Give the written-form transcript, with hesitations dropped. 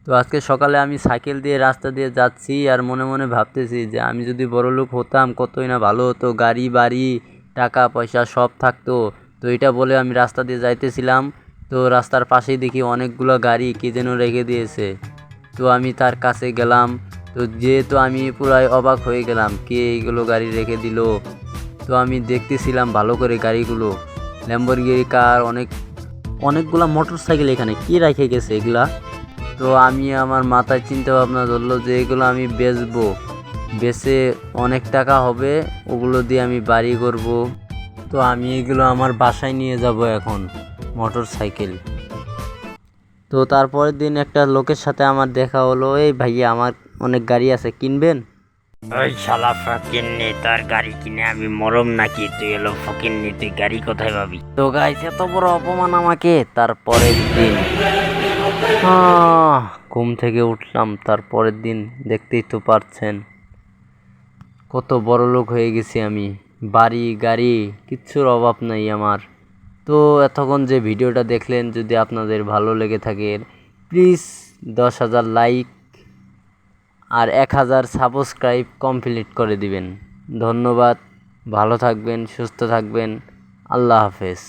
তো আজকে সকালে আমি সাইকেল দিয়ে রাস্তা দিয়ে যাচ্ছি আর মনে মনে ভাবতেছি যে আমি যদি বড়লোক হতাম কতই না ভালো হতো, গাড়ি বাড়ি টাকা পয়সা সব থাকতো। তো এটা বলে আমি রাস্তা দিয়ে যাইতেছিলাম, তো রাস্তার পাশেই দেখি অনেকগুলো গাড়ি কে যেন রেখে দিয়েছে। তো আমি তার কাছে গেলাম, তো যেহেতু আমি পুরাই অবাক হয়ে গেলাম কে এইগুলো গাড়ি রেখে দিল। তো আমি দেখতেছিলাম ভালো করে গাড়িগুলো, ল্যাম্বরগিনি কার, অনেকগুলা মোটর সাইকেল এখানে কি রেখে গেছে এগুলা। তো আমি আমার মাথায় চিন্তা ভাবনা ধরলো যে এগুলো আমি বেচবো, বেচে অনেক টাকা হবে, ওগুলো দিয়ে আমি বাড়ি করব। তো আমি এগুলো আমার বাসায় নিয়ে যাব এখন, মোটর সাইকেল। তো তারপরের দিন একটা লোকের সাথে আমার দেখা হলো, এই ভাইয়া আমার অনেক গাড়ি আছে, কিনবেন? ওই শালা ফকিন্নি, তোর গাড়ি কিনে আমি মরম নাকি? তুই এলো ফকিন্নি, তুই গাড়ি কোথায় পাবি? তো গাইস এত বড় অপমান আমাকে। তারপরের দিন ঘুম থেকে উঠলাম, তারপরের দিন দেখতেই তো পারছেন কত বড় লোক হয়ে গেছি আমি, বাড়ি গাড়ি কিচ্ছুর অভাব নাই আমার। তো এতক্ষণ যে ভিডিওটা দেখলেন, যদি আপনাদের ভালো লেগে থাকে প্লিজ 10,000 লাইক আর 1,000 সাবস্ক্রাইব কমপ্লিট করে দিবেন। ধন্যবাদ, ভালো থাকবেন, সুস্থ থাকবেন, আল্লাহ হাফেজ।